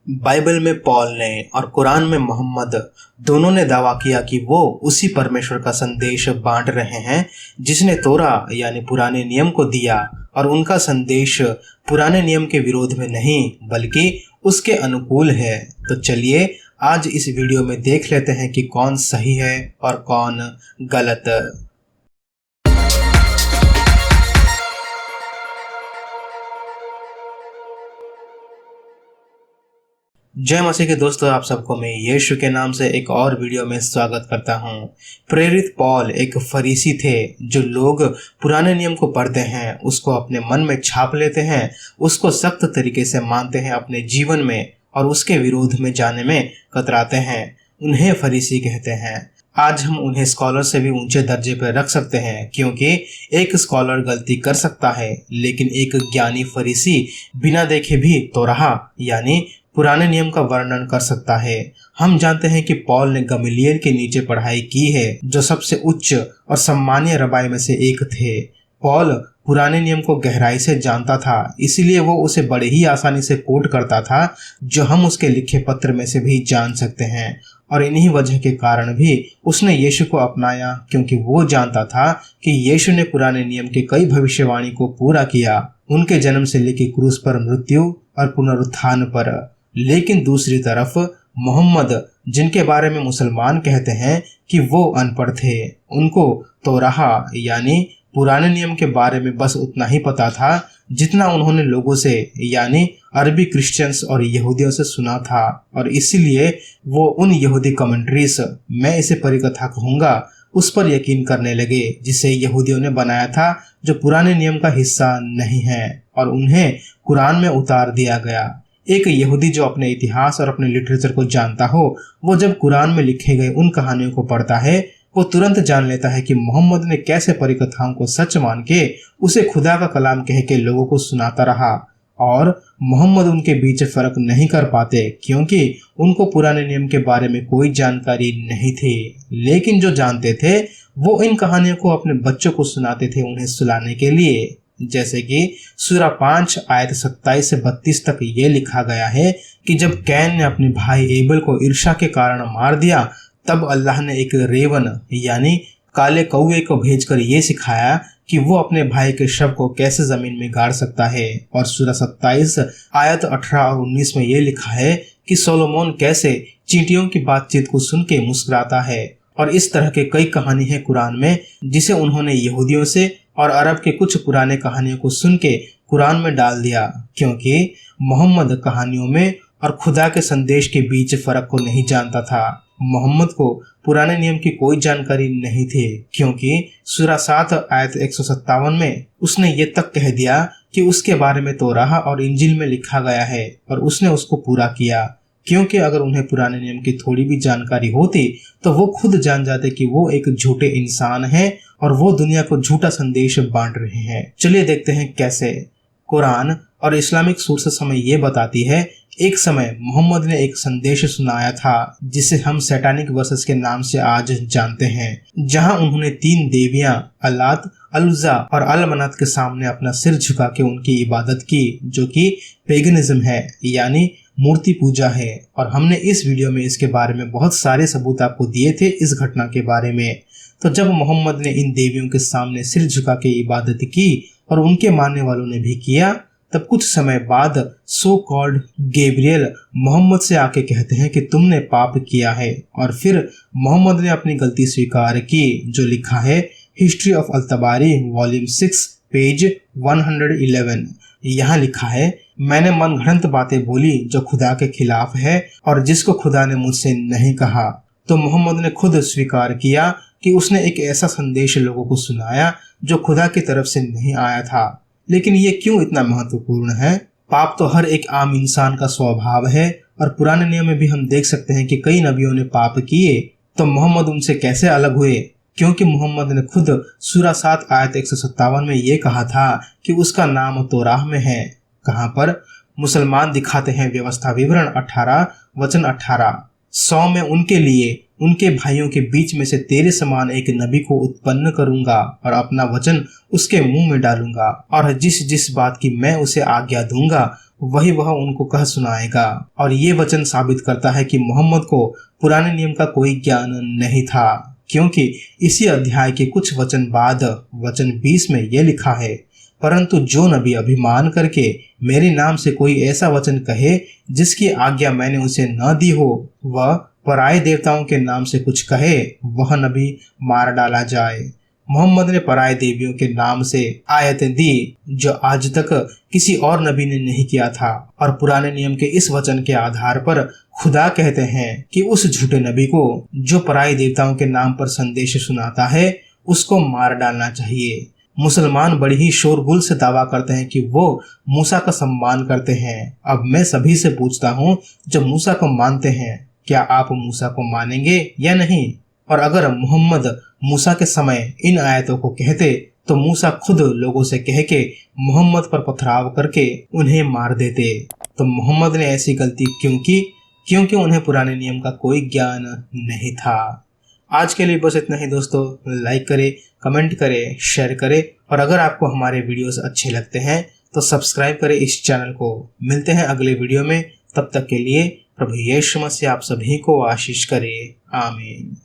Bible में Paul ने और कुरान में मोहम्मद दोनों ने दावा किया कि वो उसी परमेश्वर का संदेश बांट रहे हैं जिसने तोरा यानी पुराने नियम को दिया, और उनका संदेश पुराने नियम के विरोध में नहीं बल्कि उसके अनुकूल है। तो चलिए आज इस वीडियो में देख लेते हैं कि कौन सही है और कौन गलत। जय मसीह के दोस्तों, आप सबको मैं यीशु के नाम से एक और वीडियो में स्वागत करता हूं। प्रेरित पॉल एक फरीसी थे जो लोग पुराने नियम को पढ़ते हैं, उसको अपने मन में छाप लेते हैं, उसको सख्त तरीके से मानते हैं अपने जीवन में और उसके विरोध में जाने में कतराते हैं। उन्हें फरीसी कहते हैं। आज हम उन्हें स्कॉलर से भी ऊंचे दर्जे पर रख सकते हैं, क्योंकि एक स्कॉलर गलती कर सकता है लेकिन एक ज्ञानी फरीसी बिना देखे भी तोराह यानी पुराने नियम का वर्णन कर सकता है। हम जानते हैं कि पॉल ने गमलीएल के नीचे पढ़ाई की है, जो सबसे उच्च और सम्मानीय रबाई में से एक थे। पॉल पुराने नियम को गहराई से जानता था, इसीलिए वो उसे बड़े ही आसानी से कोट करता था, जो हम उसके लिखे पत्र में से भी जान सकते हैं। और इन्हीं वजह के कारण भी उसने यीशु को अपनाया, क्योंकि वो जानता था कि यीशु ने पुराने नियम के कई भविष्यवाणी को पूरा किया, उनके जन्म से लेकर क्रूस पर मृत्यु और पुनरुत्थान पर। लेकिन दूसरी तरफ मोहम्मद, जिनके बारे में मुसलमान कहते हैं कि वो अनपढ़ थे, उनको तोराह यानी पुराने नियम के बारे में बस उतना ही पता था जितना उन्होंने लोगों से यानी अरबी क्रिश्चियंस और यहूदियों से सुना था। और इसीलिए वो उन यहूदी कमेंट्रीज, मैं इसे परिकथा कहूँगा, उस पर यकीन करने लगे जिसे यहूदियों ने बनाया था, जो पुराने नियम का हिस्सा नहीं है, और उन्हें कुरान में उतार दिया गया। एक यहूदी जो अपने इतिहास और अपने लिटरेचर को जानता हो, वो जब कुरान में लिखे गए उन कहानियों को पढ़ता है, वो तुरंत जान लेता है कि मोहम्मद ने कैसे परिकथाओं को सच मान के उसे खुदा का कलाम कह के लोगों को सुनाता रहा। और मोहम्मद उनके बीच फर्क नहीं कर पाते, क्योंकि उनको पुराने नियम के बारे में कोई जानकारी नहीं थी। लेकिन जो जानते थे वो इन कहानियों को अपने बच्चों को सुनाते थे, उन्हें सुलाने के लिए। जैसे कि सूरा 5 आयत 27 से 32 तक ये लिखा गया है कि जब कैन ने अपने भाई एबल को ईर्ष्या के कारण मार दिया, तब अल्लाह ने एक रेवन यानी काले कौवे को भेजकर ये सिखाया कि वो अपने भाई के शव को कैसे जमीन में गाड़ सकता है। और सूरा 27 आयत 18 और 19 में ये लिखा है कि सोलोमोन कैसे चींटियों की बातचीत को सुन के मुस्कुराता है। और इस तरह के कई कहानी है कुरान में, जिसे उन्होंने यहूदियों से और अरब के कुछ पुराने कहानियों को सुन के कुरान में डाल दिया, क्योंकि मोहम्मद कहानियों में और खुदा के संदेश के बीच फर्क को नहीं जानता था। मोहम्मद को पुराने नियम की कोई जानकारी नहीं थी, क्योंकि सूरा 7 आयत 157 में उसने ये तक कह दिया कि उसके बारे में तोराह और इंजील में लिखा गया है और उसने उसको पूरा किया। क्योंकि अगर उन्हें पुराने नियम की थोड़ी भी जानकारी होती तो वो खुद जान जाते कि वो एक झूठे इंसान हैं और वो दुनिया को झूठा संदेश बांट रहे हैं। चलिए देखते हैं कैसे। कुरान और इस्लामिक सोर्सेस हमें ये बताती है, एक समय मोहम्मद ने एक संदेश सुनाया था जिसे हम सैटानिक वर्सेस के नाम से आज जानते हैं, जहां उन्होंने 3 देवियां अल्लात, अल-उज़्ज़ा और अल-मनात के सामने अपना सिर झुका के उनकी इबादत की, जो कि पेगनिज्म है यानी मूर्ति पूजा है। और हमने इस वीडियो में इसके बारे में बहुत सारे सबूत आपको दिए थे इस घटना के बारे में। तो जब मोहम्मद ने इन देवियों के सामने सिर झुका के इबादत की और उनके मानने वालों ने भी किया, तब कुछ समय बाद सो कॉल्ड गैब्रियल मोहम्मद से आके कहते हैं कि तुमने पाप किया है। और फिर मोहम्मद ने अपनी गलती स्वीकार की, जो लिखा है हिस्ट्री ऑफ अल-तबारी वॉल्यूम 6 पेज 111। यहाँ लिखा है, मैंने मनगढ़ंत बातें बोली जो खुदा के खिलाफ है और जिसको खुदा ने मुझसे नहीं कहा। तो मोहम्मद ने खुद स्वीकार किया कि उसने एक ऐसा संदेश लोगों को सुनाया जो खुदा की तरफ से नहीं आया था। लेकिन ये क्यों इतना महत्वपूर्ण है? पाप तो हर एक आम इंसान का स्वभाव है, और पुराने नियम में भी हम देख सकते हैं कि कई नबियों ने पाप किए। तो मोहम्मद उनसे कैसे अलग हुए? क्योंकि मोहम्मद ने खुद सूरा 7 आयत 157 में ये कहा था कि उसका नाम तोराह में है। कहाँ पर? मुसलमान दिखाते हैं व्यवस्था विवरण 18 वचन 18। 100 में उनके लिए उनके भाइयों के बीच में से तेरे समान एक नबी को उत्पन्न करूंगा और अपना वचन उसके मुंह में डालूंगा, और जिस जिस बात की मैं उसे आज्ञा दूंगा वही वह उनको कह सुनाएगा। और ये वचन साबित करता है कि मोहम्मद को पुराने नियम का कोई ज्ञान नहीं था, क्योंकि इसी अध्याय के कुछ वचन बाद वचन 20 में यह लिखा है, परंतु जो नबी अभिमान करके मेरे नाम से कोई ऐसा वचन कहे जिसकी आज्ञा मैंने उसे न दी हो, वह पराये देवताओं के नाम से कुछ कहे, वह नबी मार डाला जाए। मोहम्मद ने पराये देवियों के नाम से आयतें दी जो आज तक किसी और नबी ने नहीं किया था, और पुराने नियम के इस वचन के आधार पर खुदा कहते हैं कि उस झूठे नबी को जो पराये देवताओं के नाम पर संदेश सुनाता है उसको मार डालना चाहिए। मुसलमान बड़ी ही शोरगुल से दावा करते हैं कि वो मूसा का सम्मान करते हैं। अब मैं सभी से पूछता हूँ, जो मूसा को मानते हैं, क्या आप मूसा को मानेंगे या नहीं? और अगर मोहम्मद मूसा के समय इन आयतों को कहते तो मूसा खुद लोगों से कह के मोहम्मद पर पथराव करके उन्हें मार देते। तो मोहम्मद ने ऐसी गलती क्यों की? क्योंकि उन्हें पुराने नियम का कोई ज्ञान नहीं था। आज के लिए बस इतना ही दोस्तों। लाइक करें, कमेंट करें, शेयर करें, और अगर आपको हमारे वीडियोस अच्छे लगते हैं तो सब्सक्राइब करें इस चैनल को। मिलते हैं अगले वीडियो में, तब तक के लिए प्रभु यीशु मसीह आप सभी को आशीष करे। आमीन।